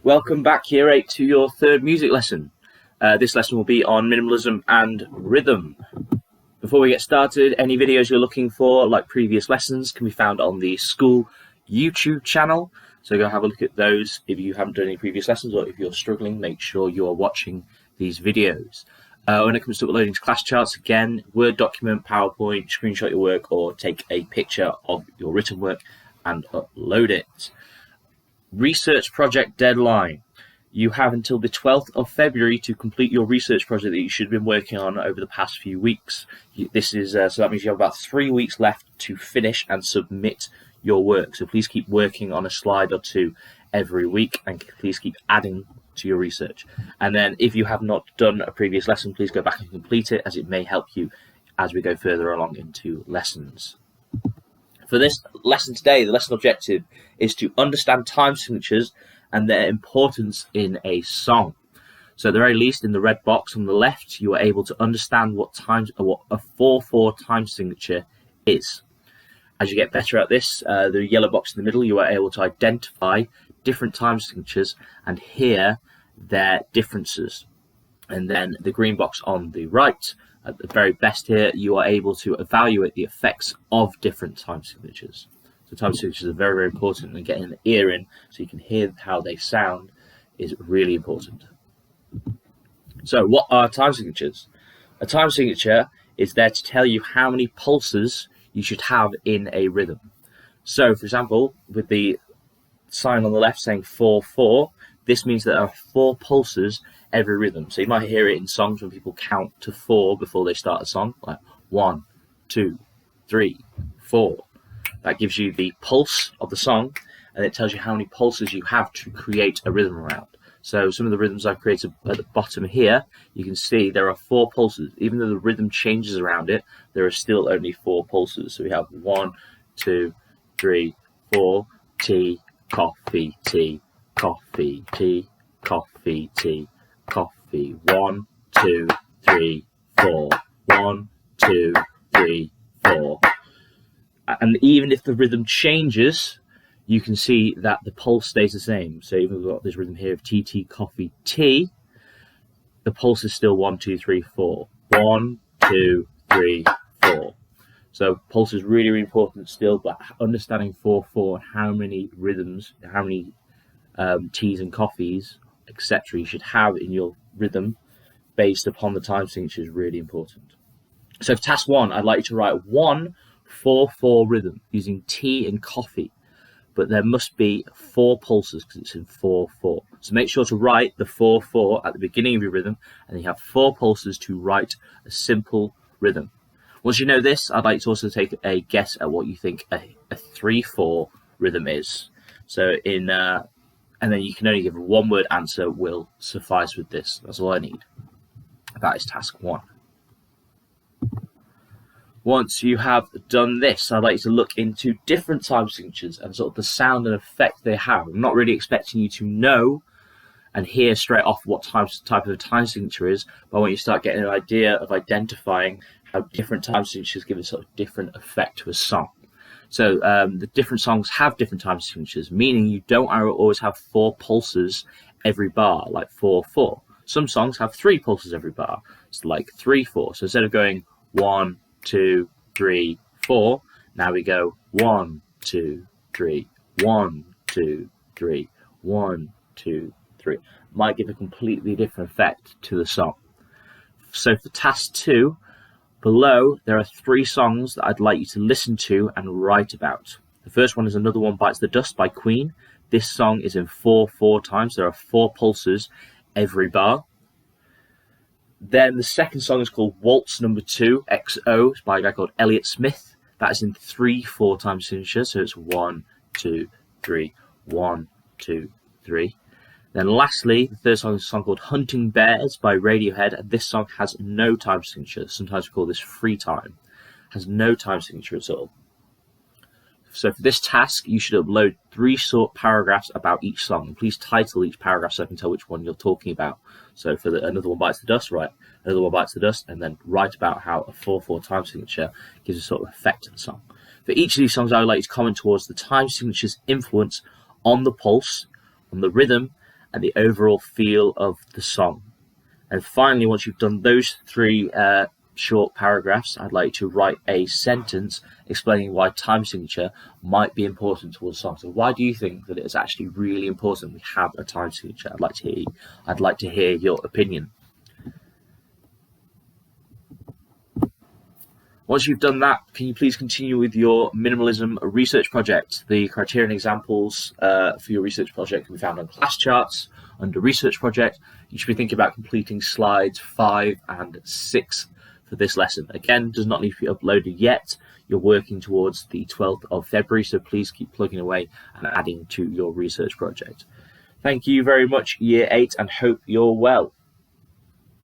Welcome back, Year 8, to your third music lesson. This lesson will be on minimalism and rhythm. Before we get started, any videos you're looking for, like previous lessons, can be found on the school YouTube channel. So go have a look at those if you haven't done any previous lessons, or if you're struggling, make sure you are watching these videos. When it comes to uploading to class charts, again, Word document, PowerPoint, screenshot your work, or take a picture of your written work and upload it. Research project deadline. You have until the 12th of February to complete your research project that you should have been working on over the past few weeks. This is so that means you have about 3 weeks left to finish and submit your work. So please keep working on a slide or two every week, and please keep adding to your research. And then if you have not done a previous lesson, please go back and complete it, as it may help you as we go further along into lessons. For this lesson today, the lesson objective is to understand time signatures and their importance in a song. So at the very least, in the red box on the left, you are able to understand what a 4/4 time signature is. As you get better at this, the yellow box in the middle, you are able to identify different time signatures and hear their differences. And then the green box on the right, at the very best here, you are able to evaluate the effects of different time signatures. So time signatures are very, very important, and getting an ear in so you can hear how they sound is really important. So what are time signatures? A time signature is there to tell you how many pulses you should have in a rhythm. So, for example, with the sign on the left saying 4/4, this means that there are 4 pulses every rhythm. So you might hear it in songs when people count to 4 before they start a song, like 1, 2, 3, 4. That gives you the pulse of the song, and it tells you how many pulses you have to create a rhythm around. So some of the rhythms I've created at the bottom here, you can see there are 4 pulses. Even though the rhythm changes around it, there are still only 4 pulses. So we have 1, 2, 3, 4, tea, coffee, tea, coffee, tea, coffee, tea, coffee. 1, 2, 3, 4. 1, 2, 3, 4. And even if the rhythm changes, you can see that the pulse stays the same. So even we've got this rhythm here of tea, tea, coffee, tea, the pulse is still 1, 2, 3, 4. 1, 2, 3, 4. So pulse is really, really important still, but understanding 4/4 and how many rhythms, how many teas and coffees, etc. you should have in your rhythm based upon the time signature is really important. So for task 1, I'd like you to write 1 4/4 rhythm using tea and coffee, but there must be 4 pulses because it's in 4/4. So make sure to write the 4/4 at the beginning of your rhythm, and you have 4 pulses to write a simple rhythm. Once you know this, I'd like to also take a guess at what you think a 3/4 rhythm is. So and then you can only give a 1-word answer will suffice with this. That's all I need. That is task 1. Once you have done this, I'd like you to look into different time signatures and sort of the sound and effect they have. I'm not really expecting you to know and hear straight off what type of a time signature is, but I want you to start getting an idea of identifying how different time signatures give a sort of different effect to a song. So the different songs have different time signatures, meaning you don't always have 4 pulses every bar, like 4/4. Some songs have 3 pulses every bar. It's like 3/4. So instead of going 1, 2, 3, 4, now we go 1, 2, 3, 1, 2, 3, 1, 2, 3. Might give a completely different effect to the song. So for task 2, below there are 3 songs that I'd like you to listen to and write about. The first one is Another One Bites the Dust by Queen. This song is in 4/4 times. There are 4 pulses every bar. Then the second song is called Waltz Number 2, XO. It's by a guy called Elliott Smith. That is in 3/4 time signature. So it's 1, 2, 3, 1, 2, 3. Then lastly, the third song is a song called Hunting Bears by Radiohead. And this song has no time signature. Sometimes we call this free time. Has no time signature at all. So for this task, you should upload 3 short paragraphs about each song. Please title each paragraph so I can tell which one you're talking about. So for Another One Bites the Dust, write Another One Bites the Dust, and then write about how a 4/4 time signature gives a sort of effect to the song. For each of these songs, I would like you to comment towards the time signature's influence on the pulse, on the rhythm, and the overall feel of the song. And finally, once you've done those three short paragraphs, I'd like you to write a sentence explaining why time signature might be important towards a song. So why do you think that it is actually really important we have a time signature? I'd like to hear your opinion. Once you've done that, can you please continue with your minimalism research project? The criteria and examples for your research project can be found on class charts under research project. You should be thinking about completing slides 5 and 6 for this lesson. Again, does not need to be uploaded yet. You're working towards the 12th of February, so please keep plugging away and adding to your research project. Thank you very much, Year 8, and hope you're well.